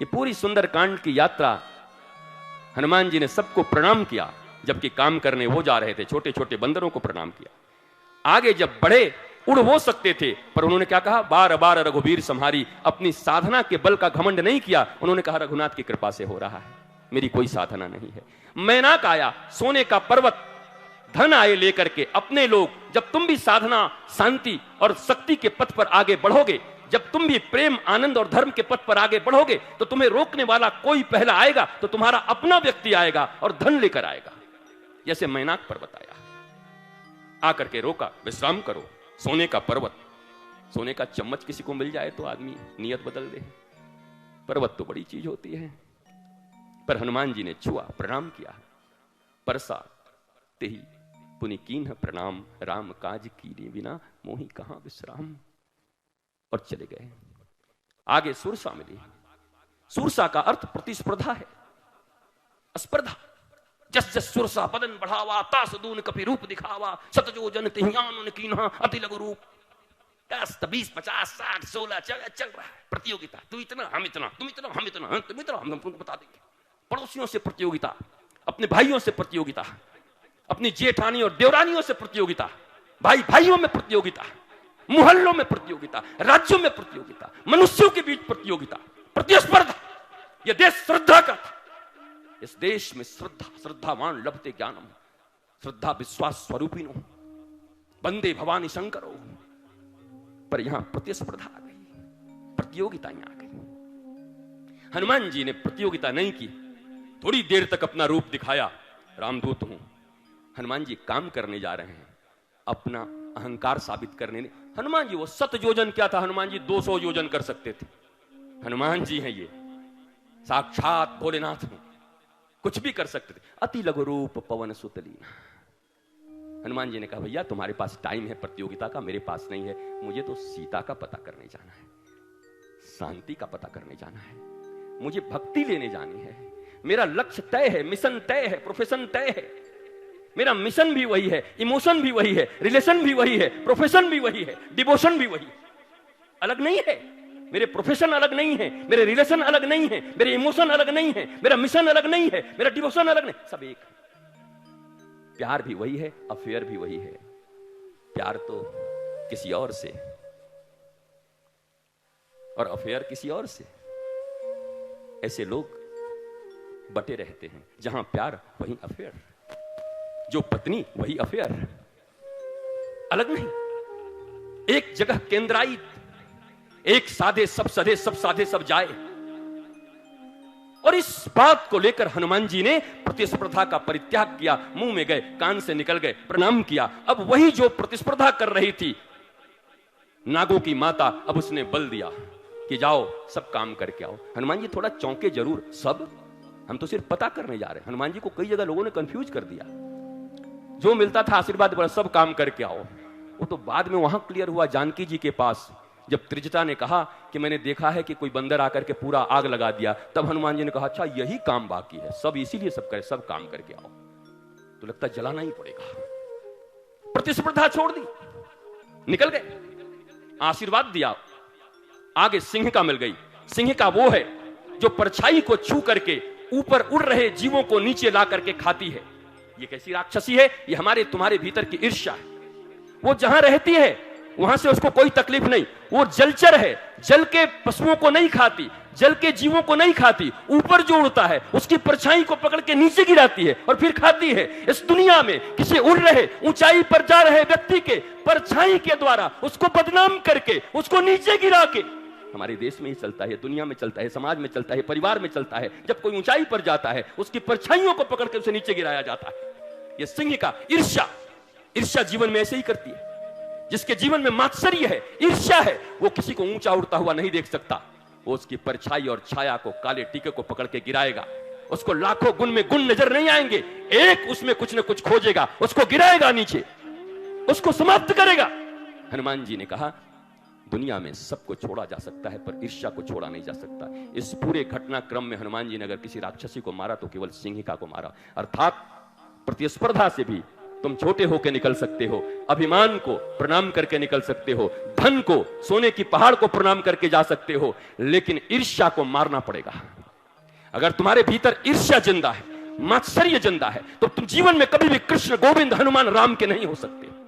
ये पूरी सुंदरकांड की यात्रा हनुमान जी ने सबको प्रणाम किया, जबकि काम करने वो जा रहे थे, छोटे छोटे बंदरों को प्रणाम किया। आगे जब बढ़े, उड़ वो सकते थे, पर उन्होंने क्या कहा, बार बार रघुवीर संहारी। अपनी साधना के बल का घमंड नहीं किया, उन्होंने कहा रघुनाथ की कृपा से हो रहा है, मेरी कोई साधना नहीं है। मैनाक आया, सोने का पर्वत, धन आए लेकर के अपने लोग। जब तुम भी साधना, शांति और शक्ति के पथ पर आगे बढ़ोगे, जब तुम भी प्रेम, आनंद और धर्म के पथ पर आगे बढ़ोगे, तो तुम्हें रोकने वाला कोई पहला आएगा, तो तुम्हारा अपना व्यक्ति आएगा और धन लेकर आएगा। जैसे मैनाक पर्वत आया, आकर के रोका, विश्राम करो। सोने का पर्वत, सोने का चम्मच किसी को मिल जाए तो आदमी नियत बदल दे, पर्वत तो बड़ी चीज होती है। पर हनुमान जी ने छुआ, प्रणाम किया। परसा तेही पुनि कीन्ह प्रणाम, राम काज कीने बिना मोहि कहां विश्राम। और चले गए। आगे सुरसा मिली। सुरसा का अर्थ प्रतिस्पर्धा है, स्पर्धा। जस जस सुरसा पदन बढ़ावा, तास दून कपि रूप दिखावा, सतजो जन तिहियान कीन्हा अति लघु रूप। 10, 20, 50, 60, 16 चल रहा है प्रतियोगिता। तू इतना, हम इतना, तुम इतना, हम इतना, तुम इतना, हम तुमको बता देंगे। पड़ोसियों से प्रतियोगिता, अपने भाइयों से प्रतियोगिता, अपनी जेठानी और देवरानियों से प्रतियोगिता, भाई भाइयों में प्रतियोगिता, मोहल्लों में प्रतियोगिता, राज्यों में प्रतियोगिता, मनुष्यों के बीच प्रतियोगिता, प्रतिस्पर्धा। यह देश श्रद्धा का था। इस देश में श्रद्धा, श्रद्धावान लभते ज्ञानम, श्रद्धा विश्वास स्वरूपिनो, वंदे भवानी शंकरो। पर यहां प्रतिस्पर्धा आ गई, प्रतियोगिताएं आ गई। हनुमान जी ने प्रतियोगिता नहीं की, थोड़ी देर तक अपना रूप दिखाया, रामदूत हूं। हनुमान जी काम करने जा रहे हैं, अपना अहंकार साबित करने नहीं। हनुमान जी वो 7 योजन क्या था, हनुमान जी 200 योजन कर सकते थे। हनुमान जी हैं ये, साक्षात भोलेनाथ हैं, कुछ भी कर सकते थे। अति लघु रूप पवन सुत लीना। हनुमान जी ने कहा भैया तुम्हारे पास टाइम है प्रतियोगिता का, मेरे पास नहीं है। मुझे तो सीता का पता करने जाना है, शांति का पता करने जाना है, मुझे भक्ति लेने जानी है। मेरा लक्ष्य तय है, मिशन तय है, प्रोफेशन तय है। मेरा मिशन भी वही है, इमोशन भी वही है, रिलेशन भी वही है, प्रोफेशन भी वही है, डिवोशन भी वही है। अलग नहीं है। मेरे प्रोफेशन अलग नहीं है, मेरे रिलेशन अलग नहीं है, मेरे इमोशन अलग नहीं है, मेरा मिशन अलग नहीं है, मेरा डिवोशन अलग नहीं, सब एक है। प्यार भी वही है, अफेयर भी वही है। प्यार तो किसी और से और अफेयर किसी और से। ऐसे लोग बटे रहते हैं, जहां प्यार वहीं अफेयर, जो पत्नी वही अफेयर, अलग नहीं। एक जगह केंद्रायित, एक साधे सब सधे, सब साधे सब जाए। और इस बात को लेकर हनुमान जी ने प्रतिस्पर्धा का परित्याग किया, मुंह में गए, कान से निकल गए, प्रणाम किया। अब वही जो प्रतिस्पर्धा कर रही थी नागों की माता, अब उसने बल दिया कि जाओ सब काम करके आओ। हनुमान जी थोड़ा चौंके जरूर, सब, हम तो सिर्फ पता करने जा रहे हैं। हनुमान जी को कई जगह लोगों ने कंफ्यूज कर दिया। जो मिलता था आशीर्वाद बड़ा, सब काम करके आओ, वो तो बाद में वहां क्लियर हुआ जानकी जी के पास, जब त्रिजटा ने कहा कि मैंने देखा है कि कोई बंदर आकर के पूरा आग लगा दिया, तब हनुमान जी ने कहा अच्छा यही काम बाकी है, सब इसीलिए सब करे, सब काम करके आओ। तो लगता जलाना ही पड़ेगा। प्रतिस्पर्धा छोड़ दी, निकल गए, आशीर्वाद दिया। आगे सिंह का मिल गई। सिंह का वो है जो परछाई को छू करके ऊपर उड़ रहे जीवों को नीचे ला करके खाती है। ये कैसी राक्षसी है? ये हमारे तुम्हारे भीतर की ईर्ष्या है। वो जहां रहती है वहां से उसको कोई तकलीफ नहीं। वो जलचर है, जल के पशुओं को नहीं खाती, जल के जीवों को नहीं खाती। ऊपर जो उड़ता है उसकी परछाई को पकड़ के नीचे गिराती है और फिर खाती है। इस दुनिया में किसी उड़ रहे, ऊंचाई पर जा रहे व्यक्ति के परछाई के द्वारा उसको बदनाम करके, उसको नीचे गिरा के, हमारे देश में ही चलता है, दुनिया में चलता है, समाज में चलता है, परिवार में चलता है। जब कोई ऊंचाई पर जाता है उसकी परछाइयों को पकड़ के उसे नीचे गिराया जाता है। यह सिंह का ईर्ष्या, ईर्ष्या जीवन में ऐसे ही करती है। जिसके जीवन में मात्सर्य है, ईर्ष्या है, वो किसी को ऊंचा उड़ता हुआ नहीं देख सकता। वो उसकी परछाई और छाया को, काले टीके को पकड़ के गिराएगा। उसको लाखों गुण में गुण नजर नहीं आएंगे, एक उसमें कुछ न कुछ खोजेगा, उसको गिराएगा नीचे, उसको समाप्त करेगा। हनुमान जी ने कहा दुनिया में सबको छोड़ा जा सकता है पर ईर्ष्या को छोड़ा नहीं जा सकता। इस पूरे घटनाक्रम में हनुमान जी ने अगर किसी राक्षसी को मारा तो केवल सिंहिका को मारा। अर्थात प्रतिस्पर्धा से भी तुम छोटे होकर निकल सकते हो, अभिमान को प्रणाम करके निकल सकते हो, धन को, सोने की पहाड़ को प्रणाम करके जा सकते हो, लेकिन ईर्ष्या को मारना पड़ेगा। अगर तुम्हारे भीतर ईर्ष्या जिंदा है, मात्सर्य जिंदा है, तो तुम जीवन में कभी भी कृष्ण, गोविंद, हनुमान, राम के नहीं हो सकते।